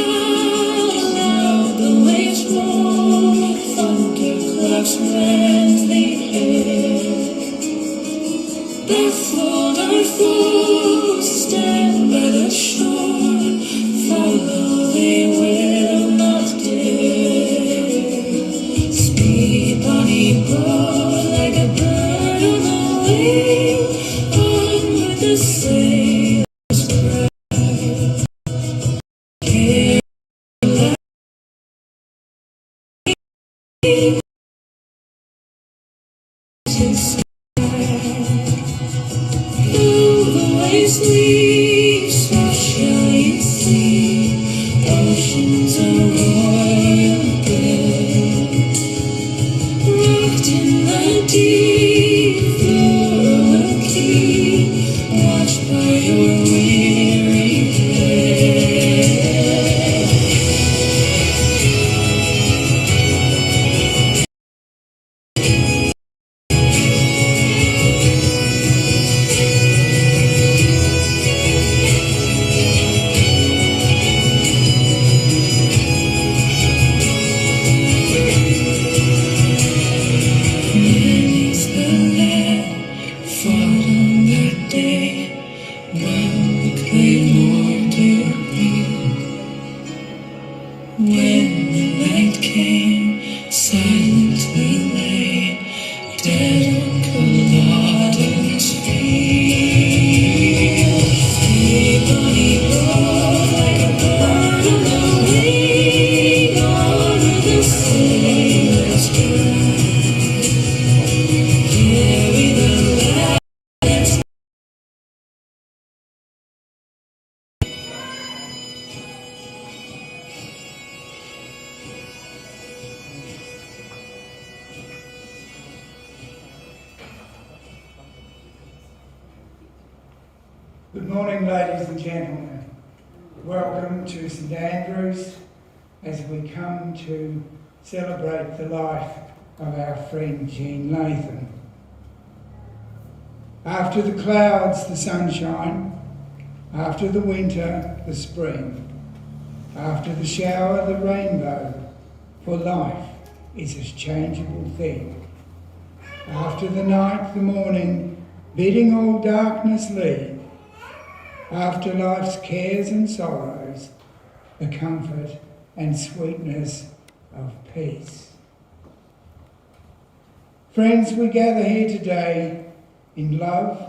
loud, the waves roar, thunderclaps rend the air. Baffled our foes, stand by the shore, follow they will not dare. Speed, bonny boat, like a bird on the wing, on with the sailor's cry. Sleep, so shall you see, oceans are royal bed. Rocked in the deep, Flora will keep watch by your weary head. Many's the lad fought on that day when the claymore did meet. When the night came, silently lay dead on Culloden's field. Hey, bonny boy, like a bird on the wing, over the sailor's cry. Carry the lad. Good morning, ladies and gentlemen. Welcome to St Andrews as we come to celebrate the life of our friend Jean Leatham. After the clouds, the sunshine. After the winter, the spring. After the shower, the rainbow. For life is a changeable thing. After the night, the morning, bidding all darkness leave. After life's cares and sorrows, the comfort and sweetness of peace. Friends, we gather here today in love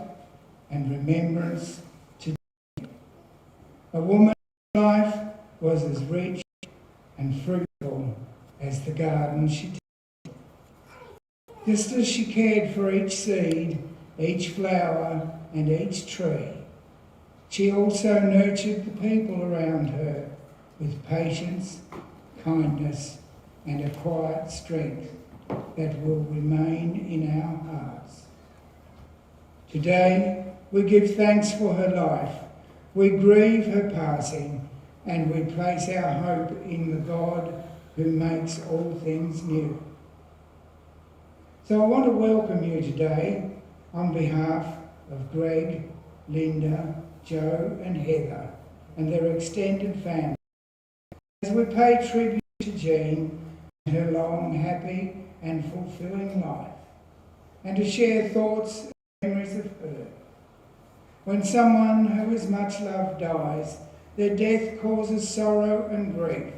and remembrance to Jean, a woman whose life was as rich and fruitful as the garden she tended. Just as she cared for each seed, each flower and each tree, she also nurtured the people around her with patience, kindness, and a quiet strength that will remain in our hearts. Today, we give thanks for her life, we grieve her passing, and we place our hope in the God who makes all things new. So I want to welcome you today on behalf of Greg, Linda, Joe and Heather and their extended family, as we pay tribute to Jean and her long, happy and fulfilling life, and to share thoughts and memories of her. When someone who is much loved dies, their death causes sorrow and grief,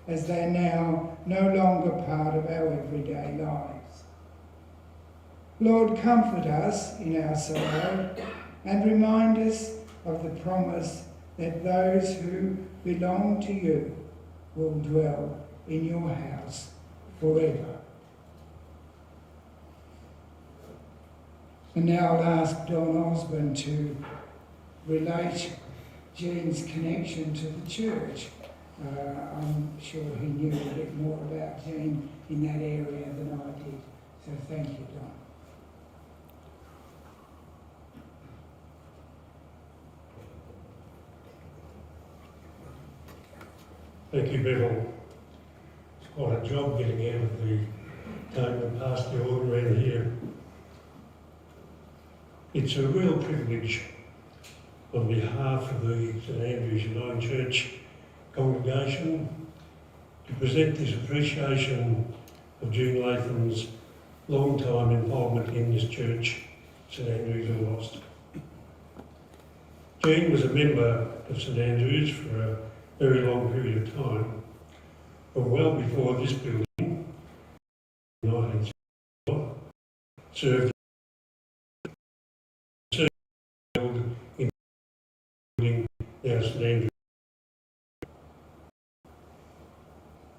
as they are now no longer part of our everyday lives. Lord, comfort us in our sorrow and remind us of the promise that those who belong to you will dwell in your house forever. And now I'll ask Don Osborne to relate Jean's connection to the church. I'm sure he knew a bit more about Jean in that area than I did. So thank you, Don. Thank you, Beryl. It's quite a job getting out of the time and past the order around here. It's a real privilege on behalf of the St Andrews United Church congregation to present this appreciation of Jean Latham's long-time involvement in this church, St Andrew's, Orbost. Jean was a member of St Andrew's for a very long period of time, from well before this building, in 1964, served in building now St Andrews.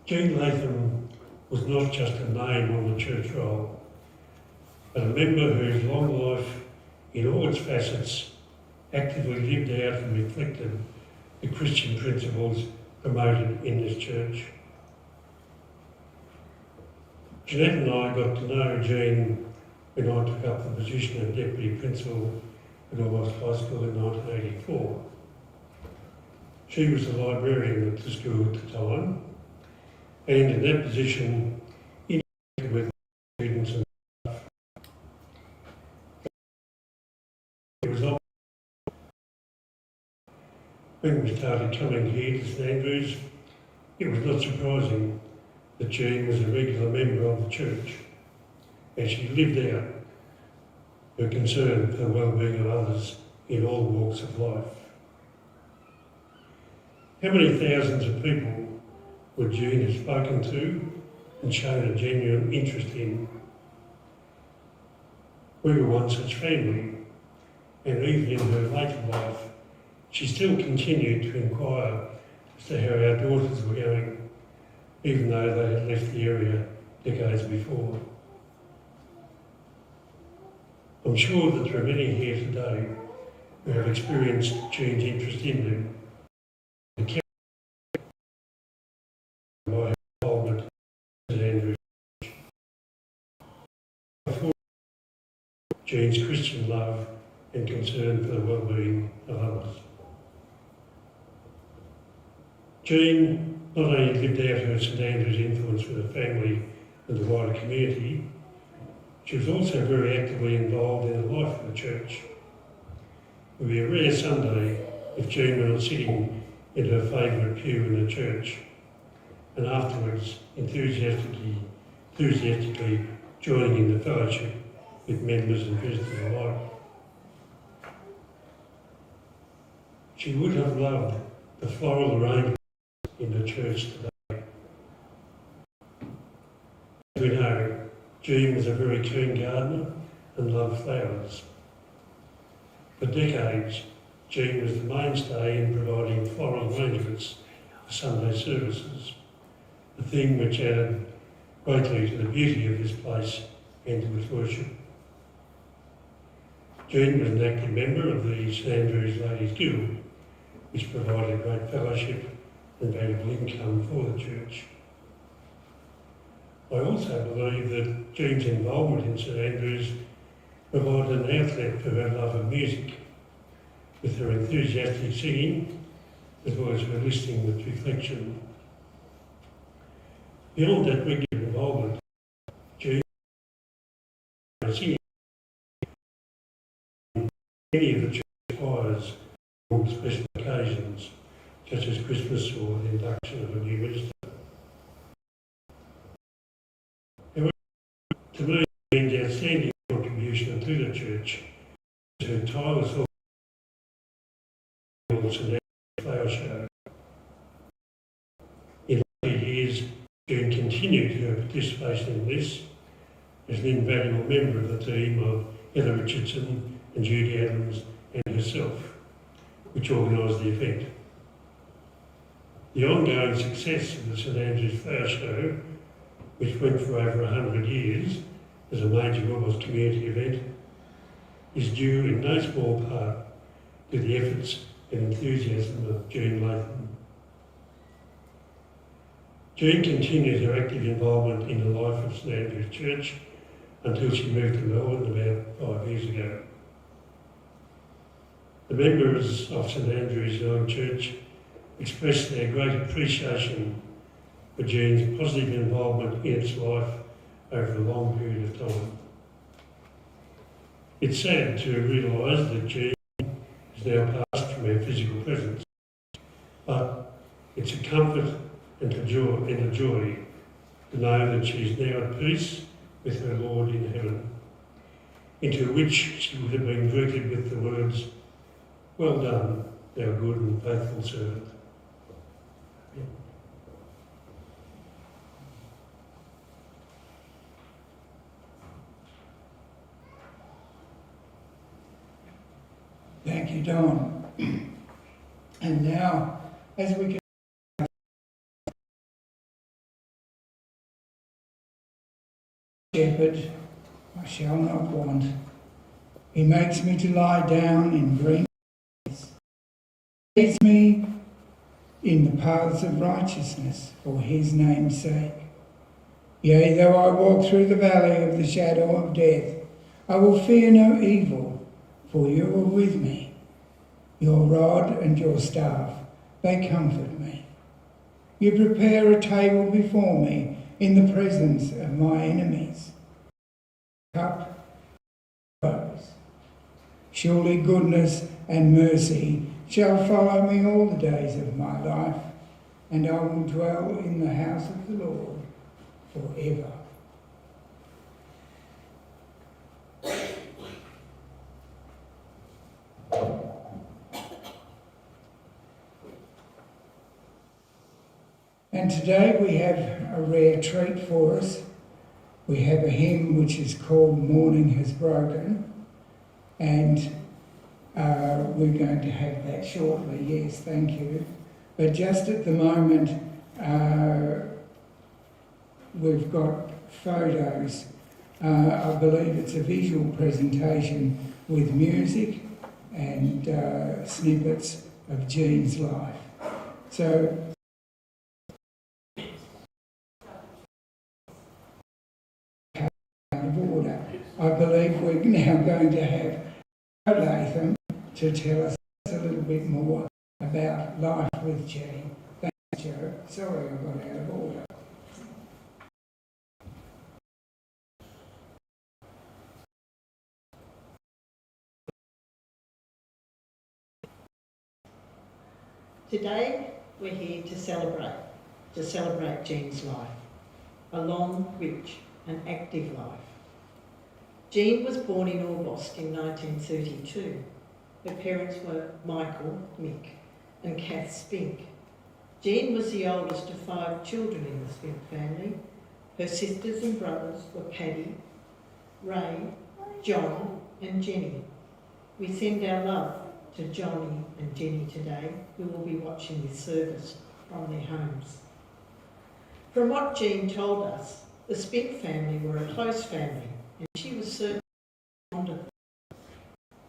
Jean Leatham was not just a name on the church roll, but a member whose long life, in all its facets, actively lived out and reflected the Christian principles promoted in this church. Jeanette and I got to know Jean when I took up the position of Deputy Principal at Orbost High School in 1984. She was the librarian at the school at the time, and in that position interacted with students and staff. It was when we started coming here to St Andrews, it was not surprising that Jean was a regular member of the church, and she lived out her concern for the well-being of others in all walks of life. How many thousands of people would Jean have spoken to and shown a genuine interest in? We were one such family, and even in her later life, she still continued to inquire as to how our daughters were going, even though they had left the area decades before. I'm sure that there are many here today who have experienced Jean's interest in them and carried by her involvement in St Andrew's. Before Jean's Christian love and concern for the well-being of others. Jean not only lived out her St Andrew's influence with her family and the wider community, she was also very actively involved in the life of the church. It would be a rare Sunday if Jean were not sitting in her favourite pew in the church and afterwards enthusiastically joining in the fellowship with members and visitors alike. She would have loved the floral arrangement in the church today. As we know, Jean was a very keen gardener and loved flowers. For decades, Jean was the mainstay in providing floral arrangements for Sunday services, a thing which added greatly to the beauty of this place and to its worship. Jean was an active member of the St Andrew's Ladies Guild, which provided great fellowship and valuable income for the church. I also believe that Jean's involvement in St Andrews provided an outlet for her love of music, with her enthusiastic singing, as well as her listening with reflection. Beyond that regular involvement, Jean was singing many of the church choirs on special occasions, such as Christmas or the induction of a new minister. However, to me, Jean's outstanding contribution to the church was her tireless and flower show. In later years, Jean continued her participation in this as an invaluable member of the team of Heather Richardson and Judy Adams and herself, which organised the event. The ongoing success of the St Andrew's Flower Show, which went for over 100 years as a major Orbost community event, is due in no small part to the efforts and enthusiasm of Jean Leatham. Jean continued her active involvement in the life of St Andrew's Church until she moved to Melbourne about 5 years ago. The members of St Andrew's Young Church expressed their great appreciation for Jean's positive involvement in its life over a long period of time. It's sad to realise that Jean is now passed from our physical presence, but It's a comfort and a joy to know that she is now at peace with her Lord in heaven, into which she would have been greeted with the words, "Well done, thou good and faithful servant." Thank you, Don. And now, as we shepherd, I shall not want. He makes me to lie down in green grass. He leads me in the paths of righteousness for his name's sake. Yea, though I walk through the valley of the shadow of death, I will fear no evil, for you are with me. Your rod and your staff, they comfort me. You prepare a table before me in the presence of my enemies. Cup flows. Surely goodness and mercy shall follow me all the days of my life, and I will dwell in the house of the Lord forever. And today we have a rare treat for us. We have a hymn which is called Morning Has Broken, and we're going to have that shortly. Yes, thank you. But just at the moment, we've got photos. I believe it's a visual presentation with music and snippets of Jean's life. So, out of order, I believe we're now going to have Leatham to tell us a little bit more about life with Jean. Thanks, Joe. Sorry I got out of order. Today we're here to celebrate Jean's life, a long, rich and active life. Jean was born in Orbost in 1932. Her parents were Michael, Mick and Kath Spink. Jean was the oldest of 5 children in the Spink family. Her sisters and brothers were Paddy, Ray, John and Jenny. We send our love to Johnny and Jenny today, who will be watching this service from their homes. From what Jean told us, the Spink family were a close family, and she was certainly fond of them.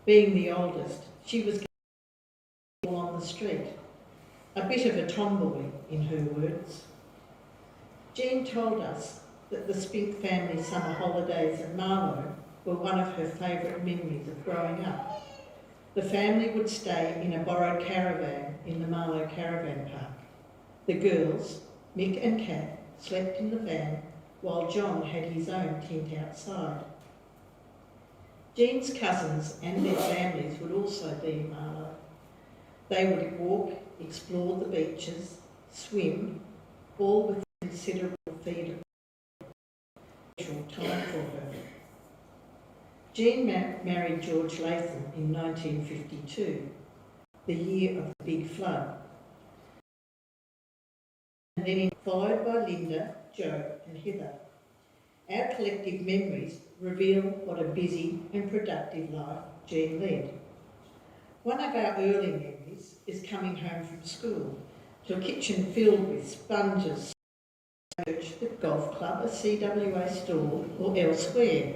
Being the oldest, she was on the street, a bit of a tomboy in her words. Jean told us that the Spink family summer holidays at Marlow were one of her favourite memories of growing up. The family would stay in a borrowed caravan in the Marlow Caravan Park. The girls, Mick and Kat, slept in the van while John had his own tent outside. Jean's cousins and their families would also be in Marlow. They would walk, explore the beaches, swim, all with considerable feed of time for her. Jean married George Leatham in 1952, the year of the big flood, and then followed by Linda, Joe and Heather. Our collective memories reveal what a busy and productive life Jean led. One of our early memories is coming home from school to a kitchen filled with sponges, church, the golf club, a CWA store or elsewhere.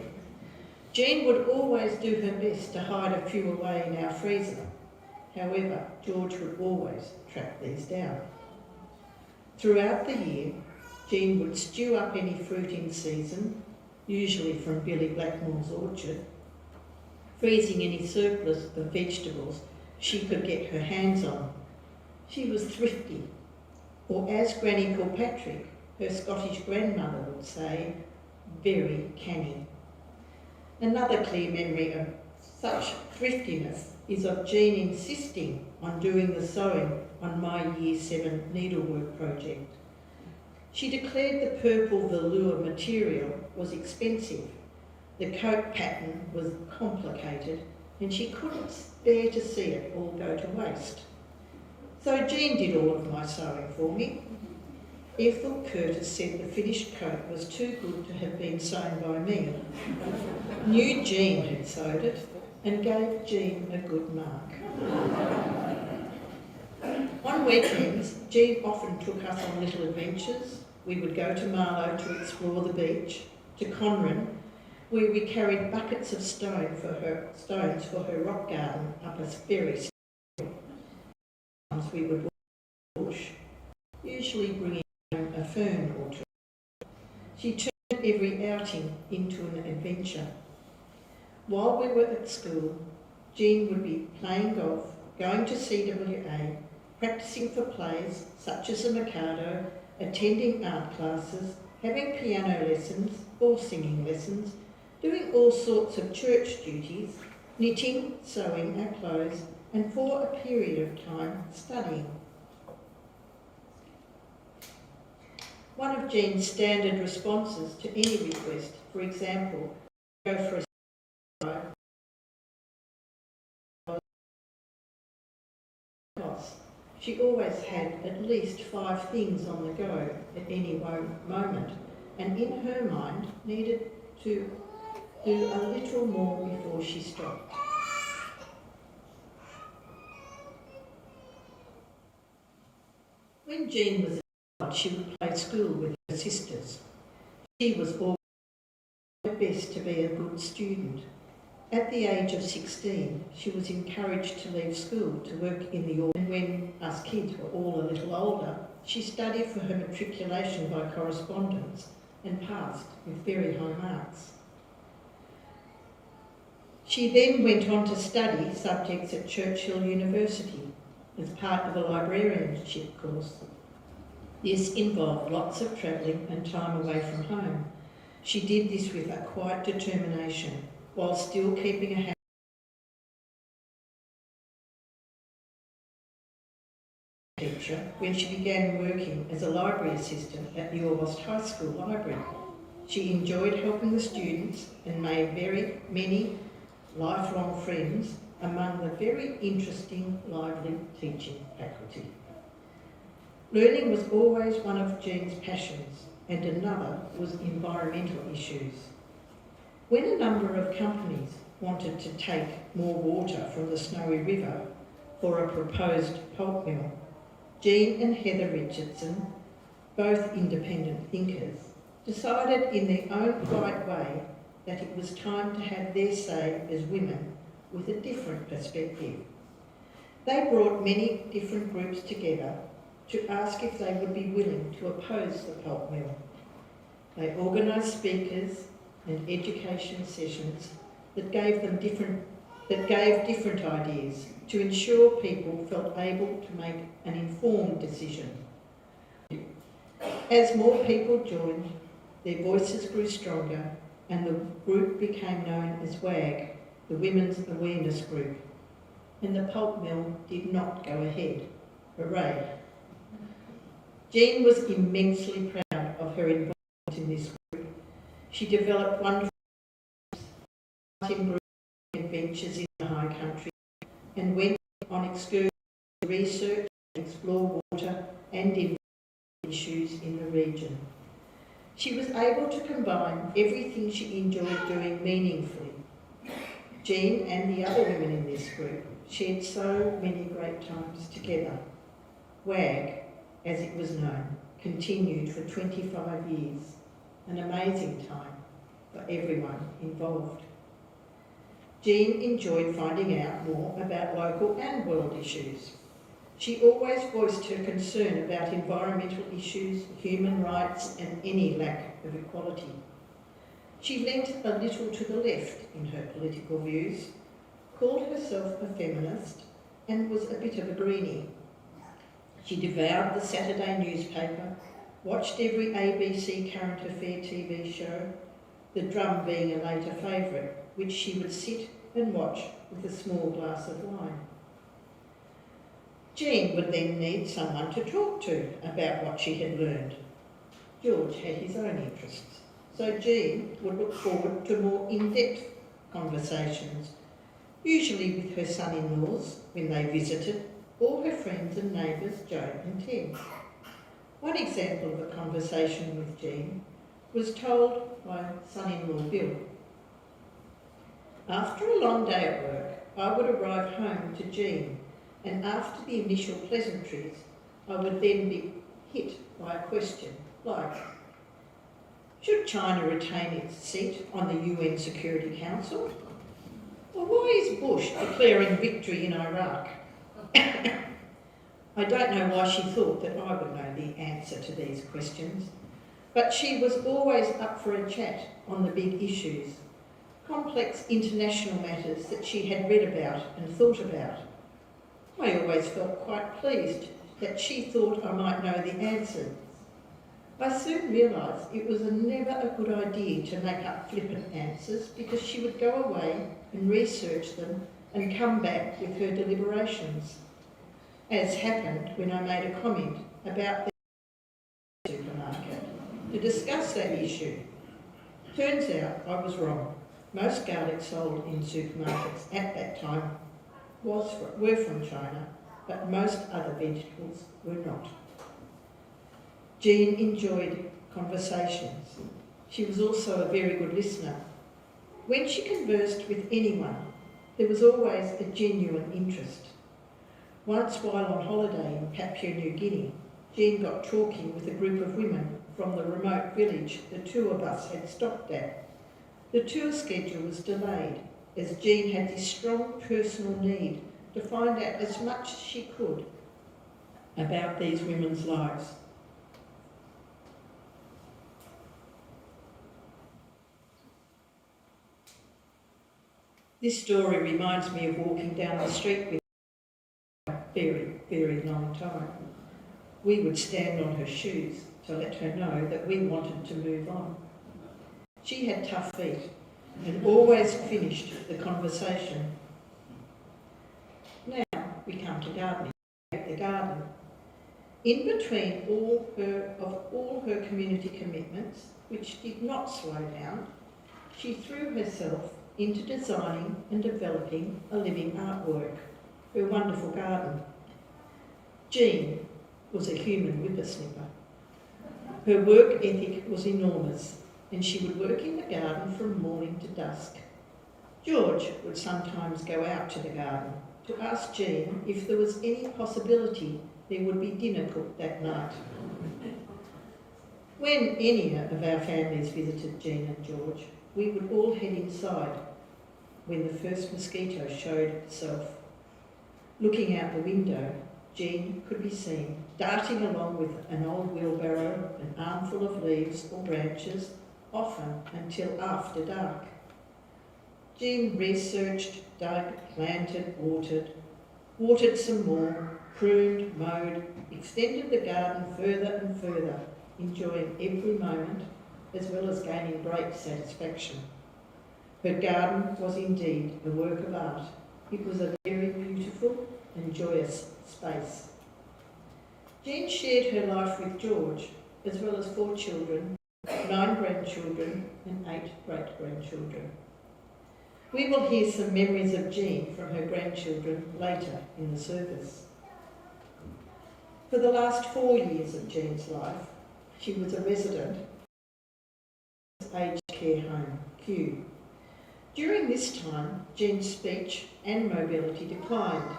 Jean would always do her best to hide a few away in our freezer. However, George would always track these down. Throughout the year, Jean would stew up any fruit in season, usually from Billy Blackmore's orchard, freezing any surplus of vegetables she could get her hands on. She was thrifty, or as Granny Kilpatrick, her Scottish grandmother, would say, very canny. Another clear memory of such thriftiness is of Jean insisting on doing the sewing on my Year 7 needlework project. She declared the purple velour material was expensive, the coat pattern was complicated, and she couldn't bear to see it all go to waste. So Jean did all of my sewing for me. Ethel Curtis said the finished coat was too good to have been sewn by me. Knew Jean had sewed it and gave Jean a good mark. On weekends, Jean often took us on little adventures. We would go to Marlow to explore the beach, to Conran, where we carried buckets of stones for her rock garden up a very steep hill. Sometimes we would walk the bush, usually bringing home a fern or two. She turned every outing into an adventure. While we were at school, Jean would be playing golf, going to CWA, practising for plays such as the Mikado, attending art classes, having piano lessons or singing lessons, doing all sorts of church duties, knitting, sewing our clothes, and for a period of time studying. One of Jean's standard responses to any request, for example, go for a she always had at least 5 things on the go at any moment, and in her mind needed to do a little more before she stopped. When Jean was a child, she would play school with her sisters. She was always her best to be a good student. At the age of 16, she was encouraged to leave school to work in the and when us kids were all a little older, she studied for her matriculation by correspondence and passed with very high marks. She then went on to study subjects at Churchill University as part of a librarianship course. This involved lots of travelling and time away from home. She did this with a quiet determination while still keeping a house teacher when she began working as a library assistant at the Orbost High School Library. She enjoyed helping the students and made very many lifelong friends among the very interesting, lively teaching faculty. Learning was always one of Jean's passions, and another was environmental issues. When a number of companies wanted to take more water from the Snowy River for a proposed pulp mill, Jean and Heather Richardson, both independent thinkers, decided in their own quiet way that it was time to have their say as women with a different perspective. They brought many different groups together to ask if they would be willing to oppose the pulp mill. They organised speakers and education sessions that gave different ideas to ensure people felt able to make an informed decision. As more people joined, their voices grew stronger and the group became known as WAG, the Women's Awareness Group, and the pulp mill did not go ahead. Hooray! Jean was immensely proud of her involvement in this group. She developed wonderful group adventures in the high country and went on excursions to research and explore water and environmental issues in the region. She was able to combine everything she enjoyed doing meaningfully. Jean and the other women in this group shared so many great times together. WAG, as it was known, continued for 25 years, an amazing time for everyone involved. Jean enjoyed finding out more about local and world issues. She always voiced her concern about environmental issues, human rights, and any lack of equality. She leant a little to the left in her political views, called herself a feminist, and was a bit of a greenie. She devoured the Saturday newspaper, watched every ABC current affair TV show, The Drum being a later favourite, which she would sit and watch with a small glass of wine. Jean would then need someone to talk to about what she had learned. George had his own interests, so Jean would look forward to more in-depth conversations, usually with her son-in-laws when they visited, or her friends and neighbours Joe and Ted. One example of a conversation with Jean was told by son-in-law Bill. After a long day at work, I would arrive home to Jean, and after the initial pleasantries, I would then be hit by a question like, should China retain its seat on the UN Security Council? Or why is Bush declaring victory in Iraq? I don't know why she thought that I would know the answer to these questions, but she was always up for a chat on the big issues, complex international matters that she had read about and thought about. I always felt quite pleased that she thought I might know the answers. I soon realised it was never a good idea to make up flippant answers because she would go away and research them and come back with her deliberations, as happened when I made a comment about the supermarket to discuss that issue. Turns out I was wrong. Most garlic sold in supermarkets at that time were from China, but most other vegetables were not. Jean enjoyed conversations. She was also a very good listener. When she conversed with anyone, there was always a genuine interest. Once while on holiday in Papua New Guinea, Jean got talking with a group of women from the remote village the tour bus had stopped at. The tour schedule was delayed as Jean had this strong personal need to find out as much as she could about these women's lives. This story reminds me of walking down the street with her for a very, very long time. We would stand on her shoes to let her know that we wanted to move on. She had tough feet and always finished the conversation. Now we come to gardening, the garden. In between all her community commitments, which did not slow down, she threw herself into designing and developing a living artwork, her wonderful garden. Jean was a human whippersnipper. Her work ethic was enormous, and she would work in the garden from morning to dusk. George would sometimes go out to the garden to ask Jean if there was any possibility there would be dinner cooked that night. When any of our families visited Jean and George, we would all head inside when the first mosquito showed itself. Looking out the window, Jean could be seen darting along with an old wheelbarrow, an armful of leaves or branches, often until after dark. Jean researched, dug, planted, watered some more, pruned, mowed, extended the garden further and further, enjoying every moment as well as gaining great satisfaction. Her garden was indeed a work of art. It was a very beautiful and joyous space. Jean shared her life with George, as well as 4 children, 9 grandchildren and 8 great-grandchildren. We will hear some memories of Jean from her grandchildren later in the service. For the last 4 years of Jean's life, she was a resident of aged care home, Kew. During this time, Jean's speech and mobility declined.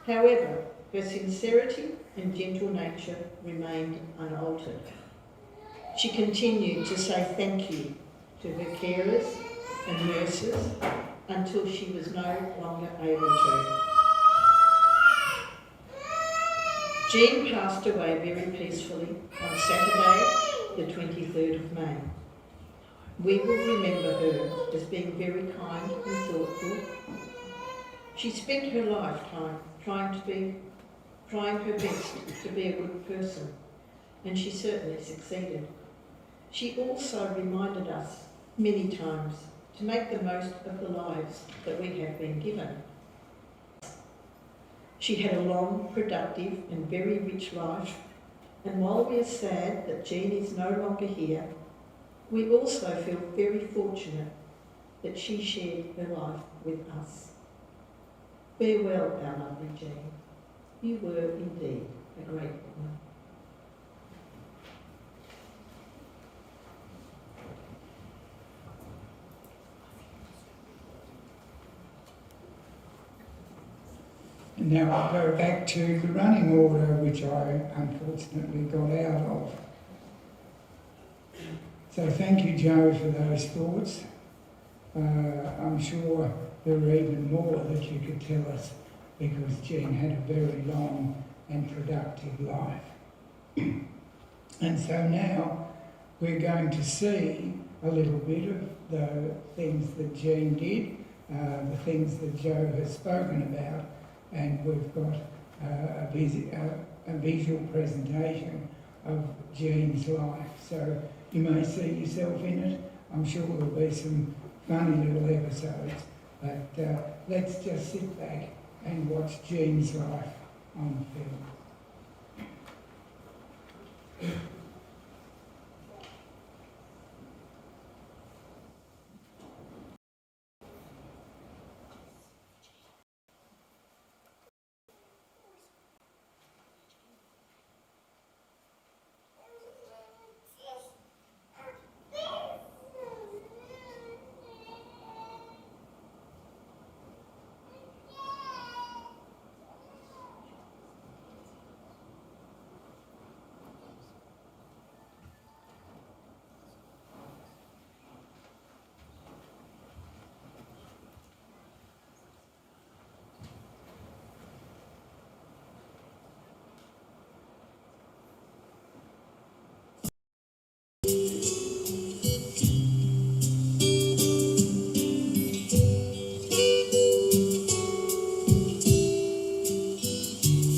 However, her sincerity and gentle nature remained unaltered. She continued to say thank you to her carers and nurses until she was no longer able to. Jean passed away very peacefully on Saturday, the 23rd of May. We will remember her as being very kind and thoughtful. She spent her lifetime trying her best to be a good person, and she certainly succeeded. She also reminded us many times to make the most of the lives that we have been given. She had a long, productive and very rich life, and while we are sad that Jean is no longer here, we also feel very fortunate that she shared her life with us. Farewell, our lovely Jean. You were indeed a great woman. And now I'll go back to the running order, which I unfortunately got out of. So thank you, Joe, for those thoughts. I'm sure there are even more that you could tell us, because Jean had a very long and productive life. And so now we're going to see a little bit of the things that Jean did, the things that Joe has spoken about, and we've got a visual presentation of Jean's life. So you may see yourself in it. I'm sure there'll be some funny little episodes, but let's just sit back and watch Jean's life on film.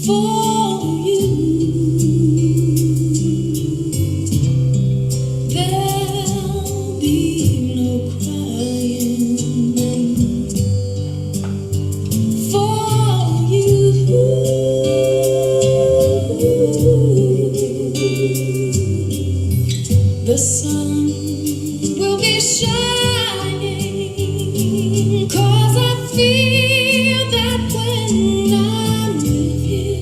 For you, there'll be no crying. For you, the sun will be shining, 'cause I feel that when I'm with you,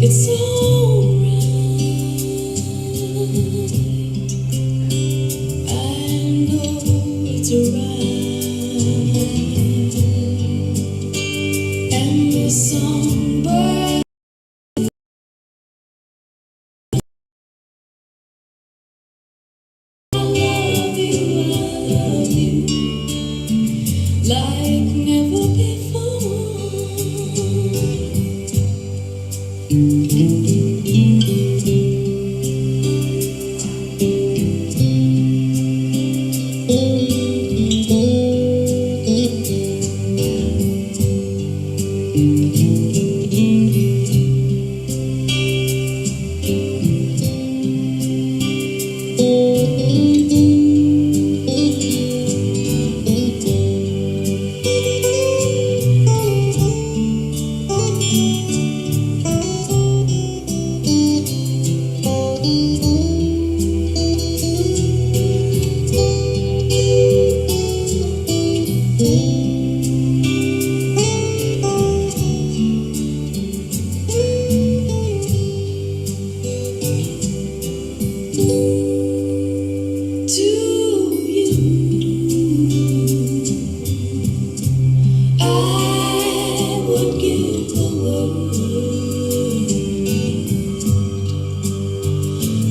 it's alright. I know it's right. And the songbird I love you like never before. To you, I would give the world.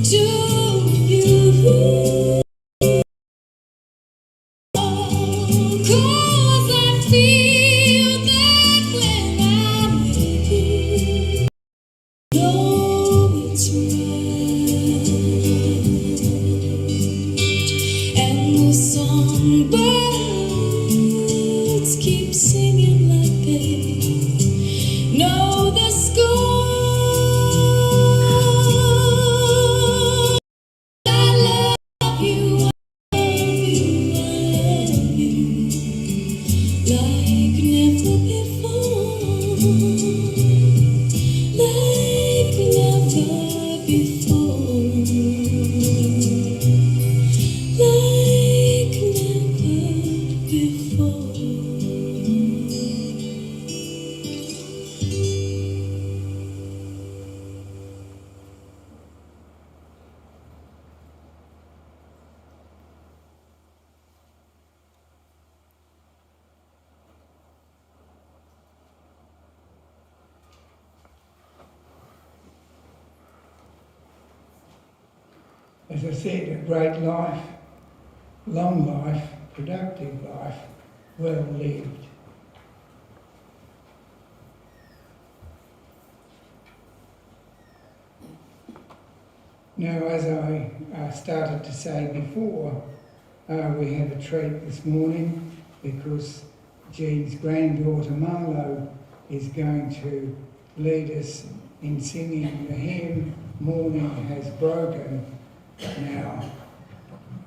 To you, 'cause I feel that when I'm with you, know it's right. And the songbirds keep singing like they know the score. I love you, I love you, I As I said, a great life, long life, productive life, well lived. Now, as I started to say before, we had a treat this morning because Jean's granddaughter Marlo is going to lead us in singing the hymn, Morning Has Broken. Now,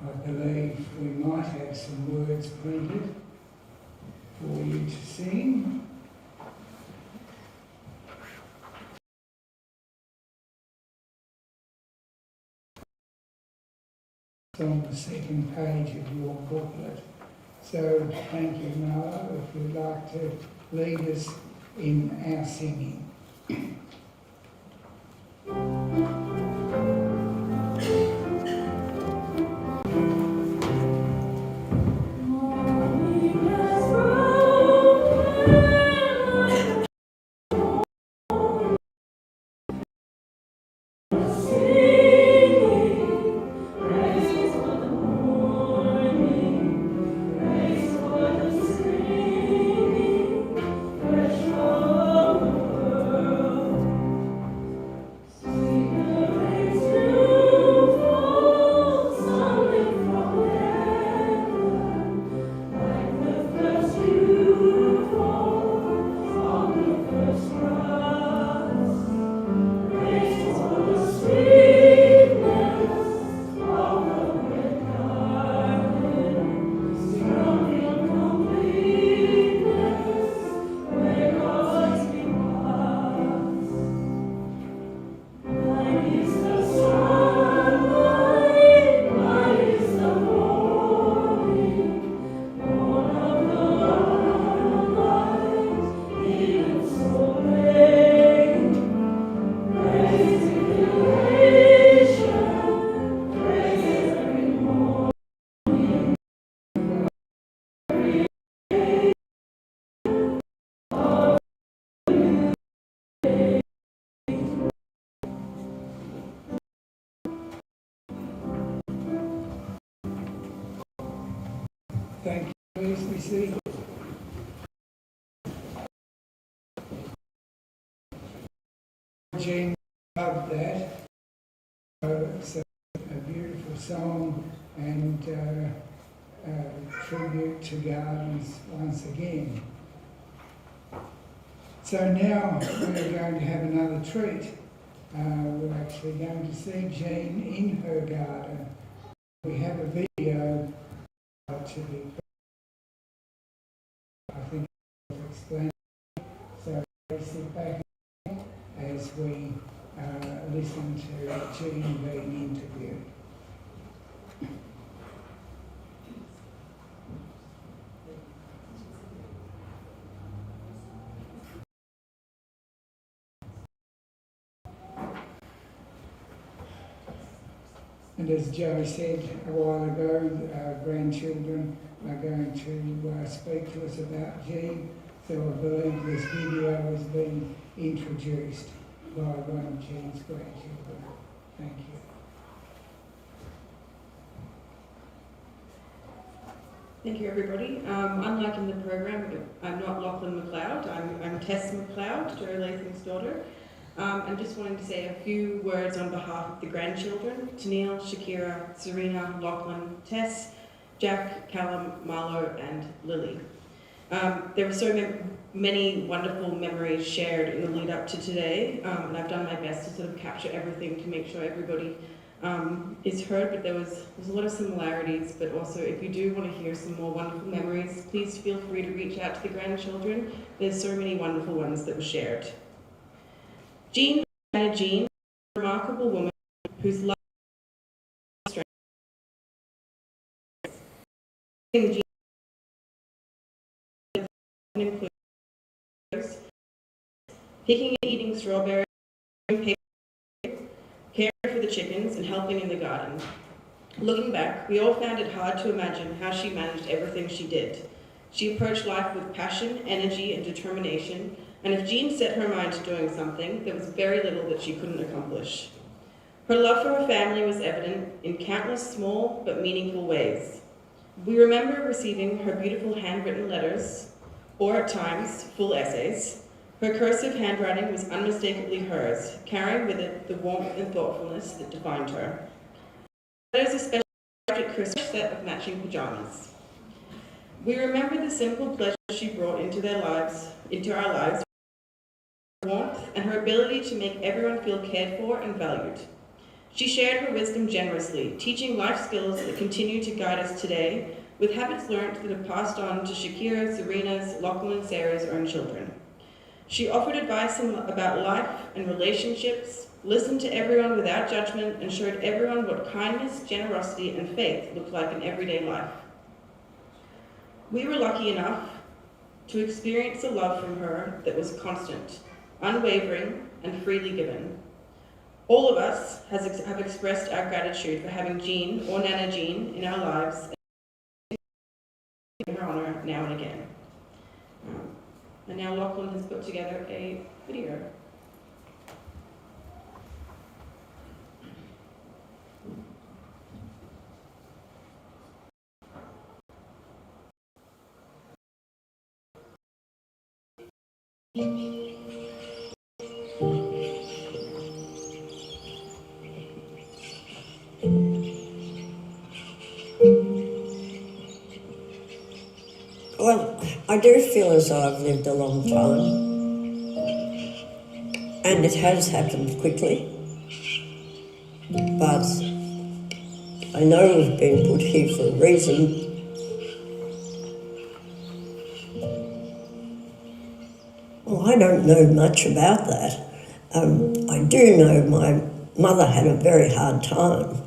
I believe we might have some words printed for you to sing. It's on the second page of your booklet. So thank you, Marlo, if you'd like to lead us in our singing. Thank you. Please be seated. Jean loved that. It's a beautiful song and tribute to gardens once again. So now we're going to have another treat. We're actually going to see Jean in her garden. We have a video to be, I think, explain. So sit back as we listen to Jean being interviewed. And as Joe said a while ago, our grandchildren are going to speak to us about Jean. So I believe this video has been introduced by one of Jean's grandchildren. Thank you. Thank you, everybody. Unlike in the program, I'm not Lachlan McLeod. I'm Tess McLeod, Joe Latham's daughter. I'm just wanting to say a few words on behalf of the grandchildren, Tennille, Shakira, Serena, Lachlan, Tess, Jack, Callum, Marlo, and Lily. There were so many wonderful memories shared in the lead up to today, and I've done my best to sort of capture everything to make sure everybody is heard, but there's a lot of similarities, but also if you do want to hear some more wonderful memories, please feel free to reach out to the grandchildren. There's so many wonderful ones that were shared. Jean, a remarkable woman whose love and strength includes picking and eating strawberries, caring for the chickens, and helping in the garden. Looking back, we all found it hard to imagine how she managed everything she did. She approached life with passion, energy, and determination, and if Jean set her mind to doing something, there was very little that she couldn't accomplish. Her love for her family was evident in countless small but meaningful ways. We remember receiving her beautiful handwritten letters, or at times, full essays. Her cursive handwriting was unmistakably hers, carrying with it the warmth and thoughtfulness that defined her. Letters especially arrived at Christmas set of matching pajamas. We remember the simple pleasure she brought into our lives, her warmth and her ability to make everyone feel cared for and valued. She shared her wisdom generously, teaching life skills that continue to guide us today, with habits learnt that have passed on to Shakira, Serena's, Lachlan and Sarah's own children. She offered advice about life and relationships, listened to everyone without judgment, and showed everyone what kindness, generosity, and faith looked like in everyday life. We were lucky enough to experience a love from her that was constant, unwavering, and freely given. All of us have expressed our gratitude for having Jean, or Nana Jean, in our lives, in her honour now and again. And now Lachlan has put together a video. Well, I do feel as though I've lived a long time, and it has happened quickly, but I know we've been put here for a reason. Well, I don't know much about that. I do know my mother had a very hard time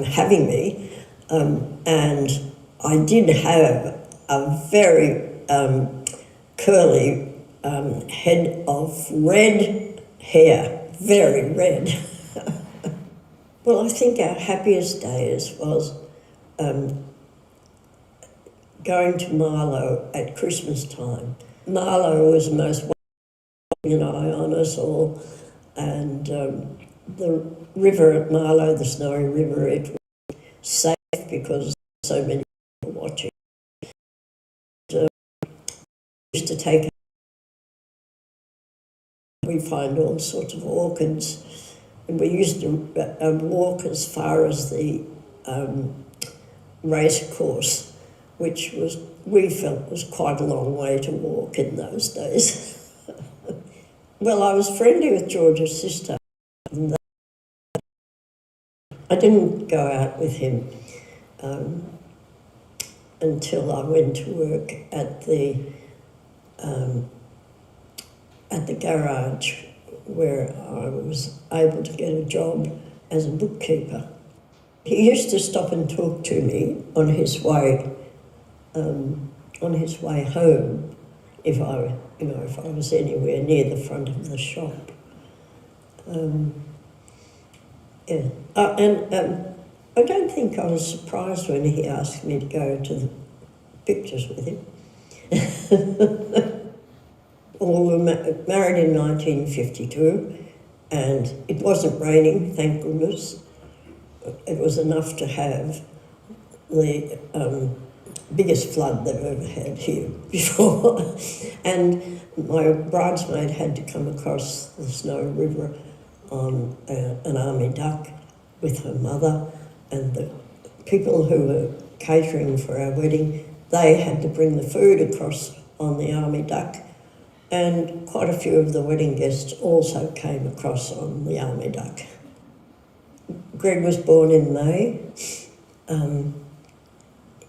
having me, and I did have a very curly head of red hair, very red. Well, I think our happiest days was going to Marlow at Christmas time. Marlow was the most an eye on us all, and the river at Marlow, the Snowy River, it was safe because so many people watching. Used to take, we find all sorts of orchids, and we used to walk as far as the race course, which was, we felt was quite a long way to walk in those days. Well, I was friendly with George's sister. I didn't go out with him until I went to work at the garage, where I was able to get a job as a bookkeeper. He used to stop and talk to me on his way home, if I was anywhere near the front of the shop. I don't think I was surprised when he asked me to go to the pictures with him. Well, we were married in 1952, and it wasn't raining, thank goodness. It was enough to have the biggest flood they've ever had here before. And my bridesmaid had to come across the Snowy River on an army duck with her mother, and the people who were catering for our wedding, they had to bring the food across on the army duck, and quite a few of the wedding guests also came across on the army duck. Greg was born in May.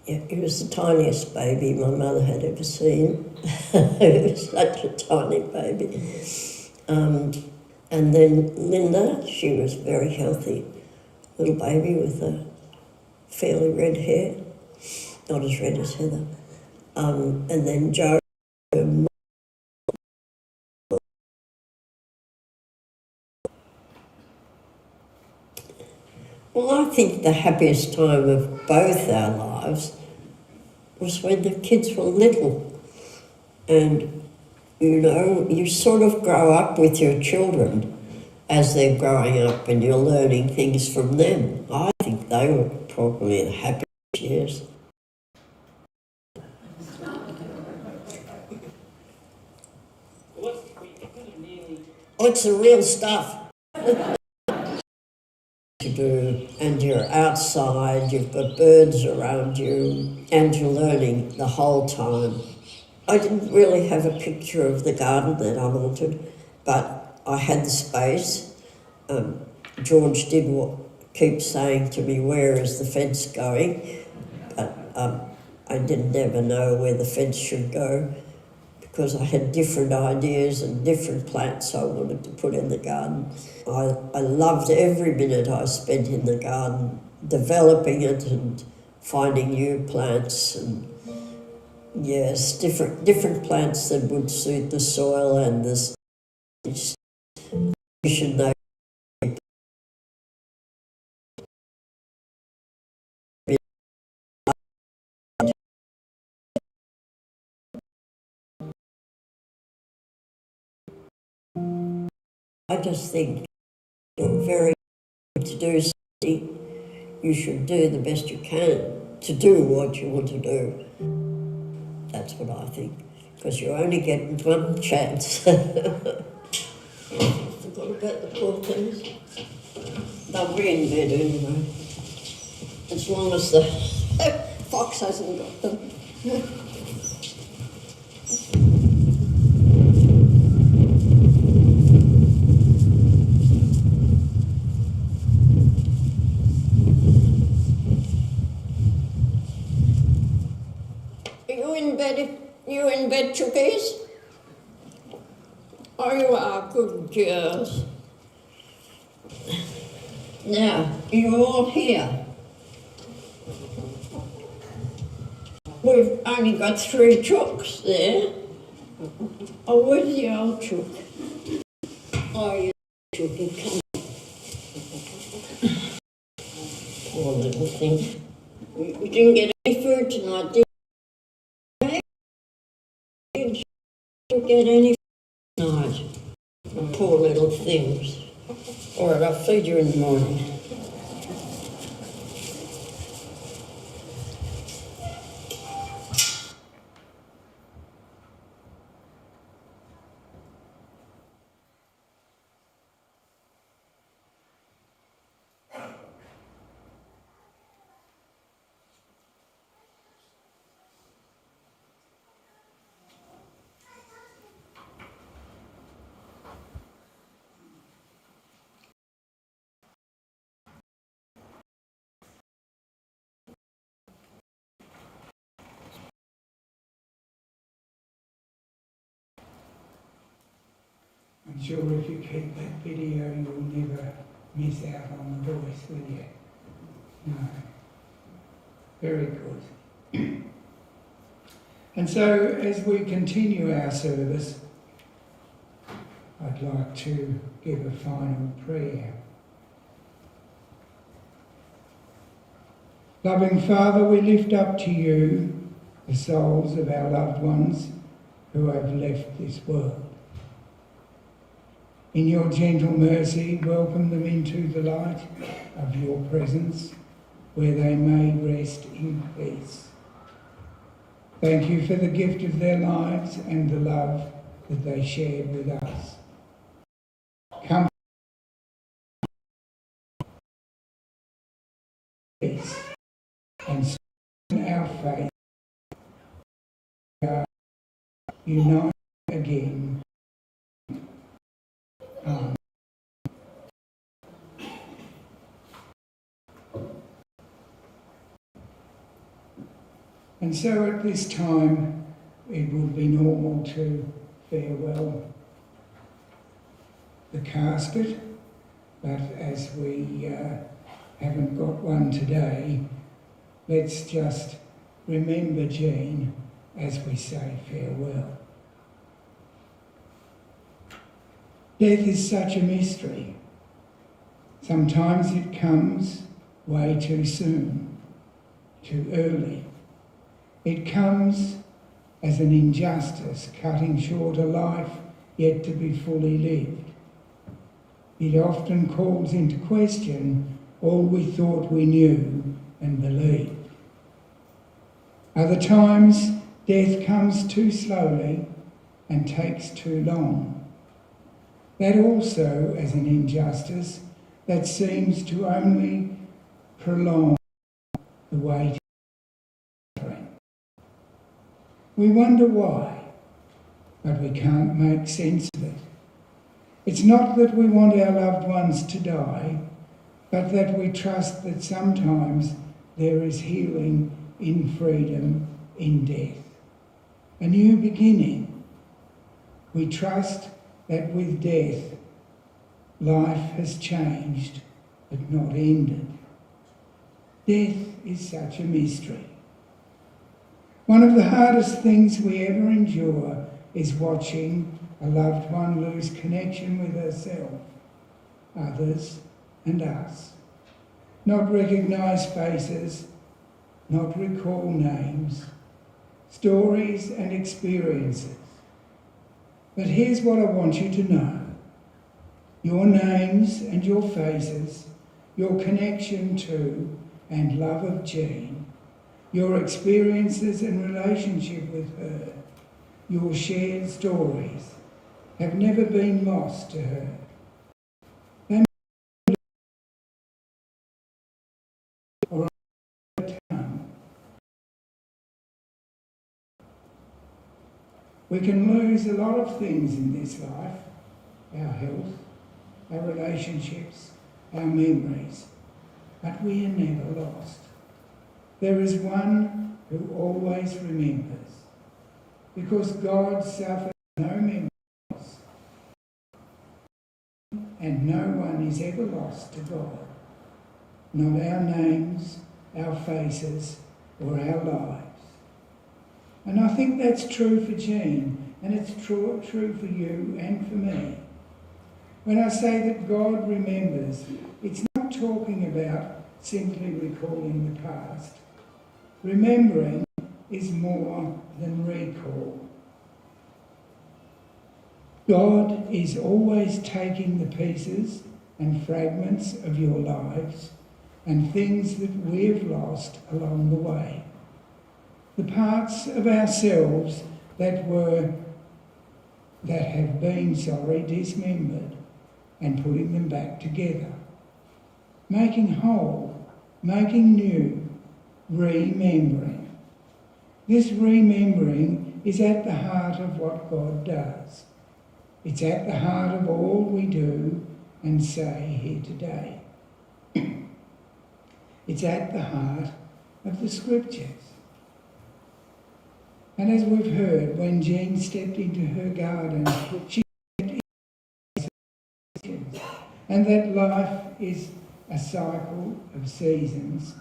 He was the tiniest baby my mother had ever seen. He was such a tiny baby. And then Linda, she was very healthy, little baby with a fairly red hair, not as red as Heather. And then Joe. Well, I think the happiest time of both our lives was when the kids were little. And, you know, you sort of grow up with your children, as they're growing up and you're learning things from them. I think they were probably the happiest years. It's the real stuff. To do, and you're outside, you've got birds around you, and you're learning the whole time. I didn't really have a picture of the garden that I wanted, but I had the space. George did keep saying to me, "Where is the fence going?" But I didn't ever know where the fence should go because I had different ideas and different plants I wanted to put in the garden. I loved every minute I spent in the garden, developing it and finding new plants and yes, different plants that would suit the soil and the you should know. I just think you're very good to do something. You should do the best you can to do what you want to do. That's what I think, because you only get one chance. Forgot about the poor things. They'll be in bed anyway, as long as the fox hasn't got them. You in bed, chookies? Oh, you are good girls. Now, you're all here. We've only got 3 chooks there. Oh, where's the old chook? Oh, you chookie, come on. Poor little thing. We didn't get any food tonight, did we? Didn't get any food tonight. Poor little things. All right, I'll feed you in the morning. I'm sure if you keep that video, you'll never miss out on the voice, will you? No. Very good. And so, as we continue our service, I'd like to give a final prayer. Loving Father, we lift up to you the souls of our loved ones who have left this world. In your gentle mercy, welcome them into the light of your presence, where they may rest in peace. Thank you for the gift of their lives and the love that they shared with us. Comfort peace and strengthen our faith. We are united again. Amen. And so at this time, it would be normal to farewell the casket, but as we haven't got one today, let's just remember Jean as we say farewell. Death is such a mystery. Sometimes it comes way too soon, too early. It comes as an injustice, cutting short a life yet to be fully lived. It often calls into question all we thought we knew and believed. Other times, death comes too slowly and takes too long. That also, as an injustice, that seems to only prolong the waiting. We wonder why, but we can't make sense of it. It's not that we want our loved ones to die, but that we trust that sometimes there is healing in freedom in death. A new beginning. We trust that with death, life has changed but not ended. Death is such a mystery. One of the hardest things we ever endure is watching a loved one lose connection with herself, others, and us. Not recognise faces, not recall names, stories and experiences. But here's what I want you to know. Your names and your faces, your connection to and love of Jean, your experiences and relationship with her, your shared stories, have never been lost to her. They or we can lose a lot of things in this life, our health, our relationships, our memories, but we are never lost. There is one who always remembers, because God suffered no memory loss, and no one is ever lost to God. Not our names, our faces, or our lives. And I think that's true for Jean, and it's true for you and for me. When I say that God remembers, it's not talking about simply recalling the past. Remembering is more than recall. God is always taking the pieces and fragments of your lives and things that we have lost along the way. The parts of ourselves that have been dismembered, and putting them back together. Making whole, making new, remembering. This remembering is at the heart of what God does. It's at the heart of all we do and say here today. It's at the heart of the Scriptures. And as we've heard, when Jean stepped into her garden, she stepped into and that life is a cycle of seasons,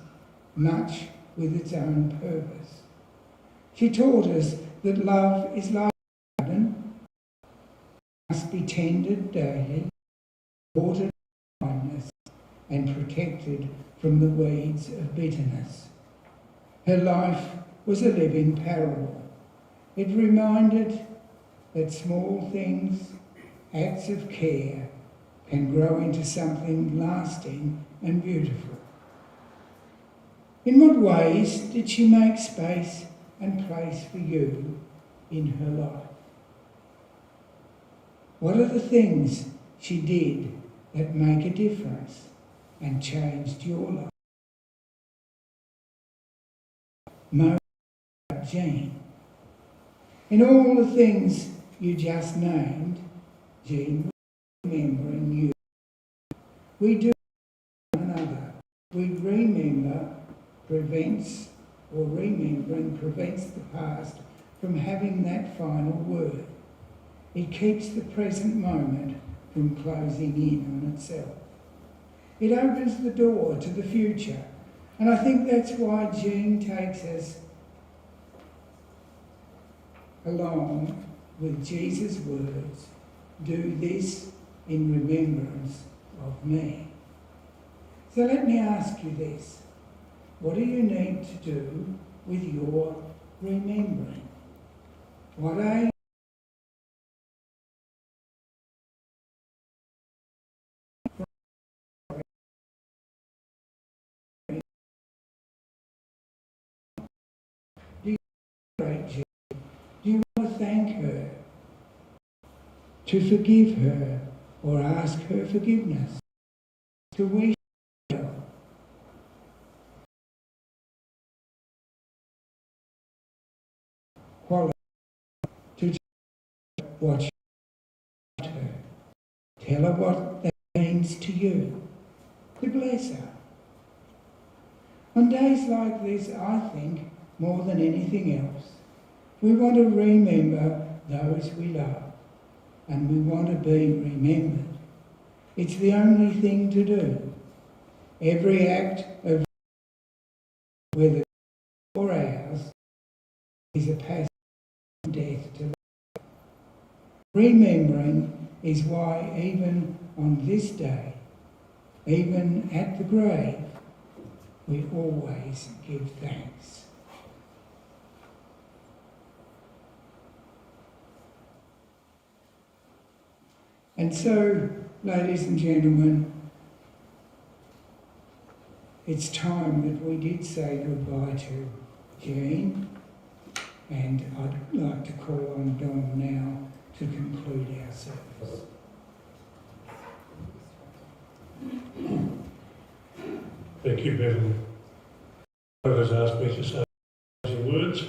much with its own purpose. She taught us that love is like a garden, must be tended daily, watered with kindness, and protected from the weeds of bitterness. Her life was a living parable. It reminded that small things, acts of care, can grow into something lasting and beautiful. In what ways did she make space and place for you in her life? What are the things she did that make a difference and changed your life? Most about Jean. In all the things you just named, Jean was remembering you. We do one another. We remember remembering prevents the past from having that final word. It keeps the present moment from closing in on itself. It opens the door to the future. And I think that's why Jean takes us along with Jesus' words, do this in remembrance of me. So let me ask you this. What do you need to do with your remembering? What are celebrate you? Do you want to thank her? To forgive her or ask her forgiveness? To wish her? Quality. To tell her what you want her. Tell her what that means to you. To bless her. On days like this, I think, more than anything else, we want to remember those we love, and we want to be remembered. It's the only thing to do. Every act of whether or ours is a passage from death to life. Remembering is why even on this day, even at the grave, we always give thanks. And so, ladies and gentlemen, it's time that we did say goodbye to Jean, and I'd like to call on Don now to conclude our service. Thank you, Bevan. God has asked me to say some words.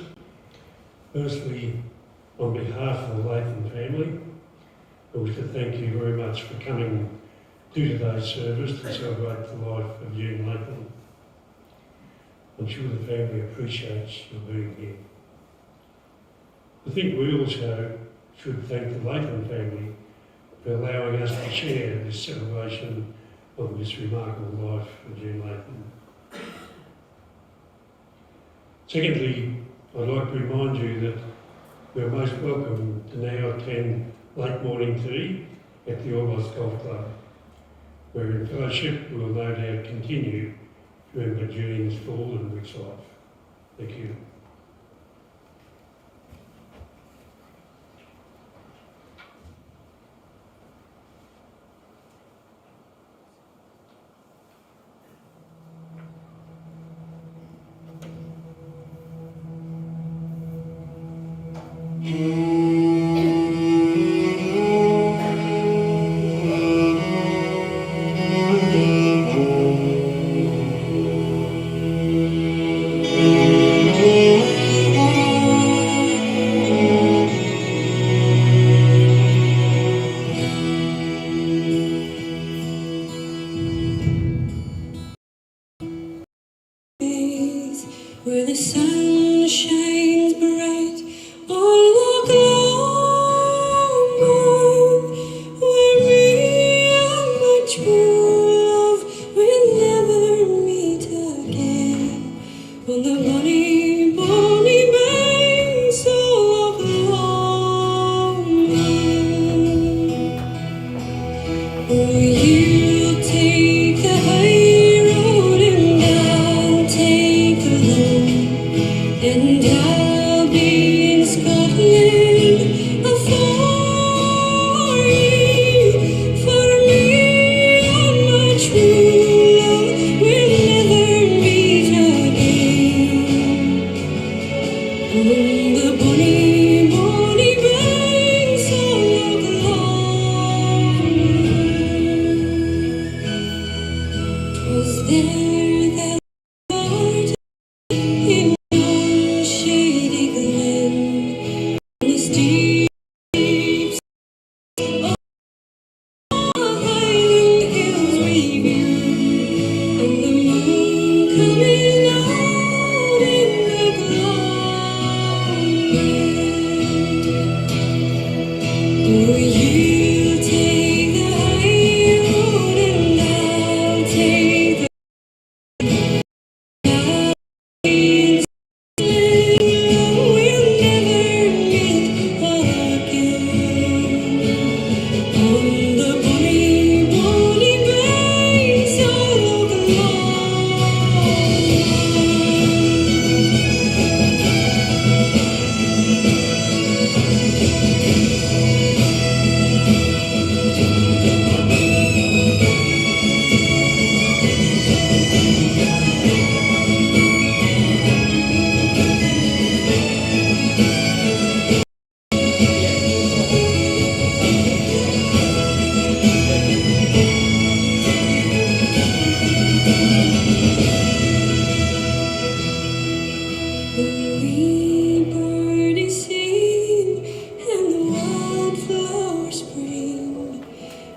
Firstly, on behalf of the Leatham family, I wish to thank you very much for coming to today's service to celebrate the life of Jean Leatham. I'm sure the family appreciates your being here. I think we also should thank the Leatham family for allowing us to share this celebration of this remarkable life of Jean Leatham. Secondly, I'd like to remind you that you're most welcome to now attend late morning tea at the Orbost Golf Club, where in fellowship we will no doubt continue to remember Jean's full and rich life. Thank you. Where the sun shines bright on the globe, where we are much true love will never meet again, on the bonny, bonny banks of Leatham. Oh, you take the high road and I'll take the low. And I'll be in Scotland for you. For me and my true love will never meet again, on the bonny, bonny banks of Leatham.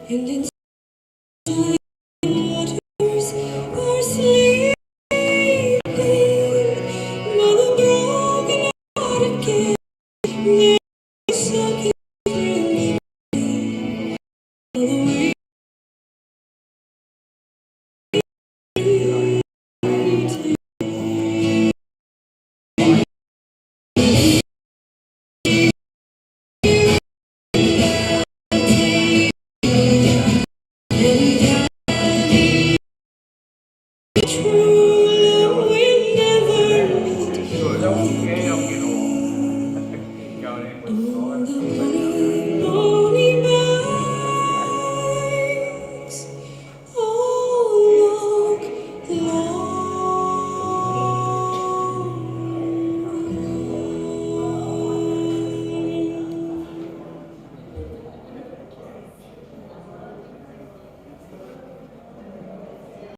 and in waters are sleeping. Mother broken hearted kid, they're sucking through the true love will never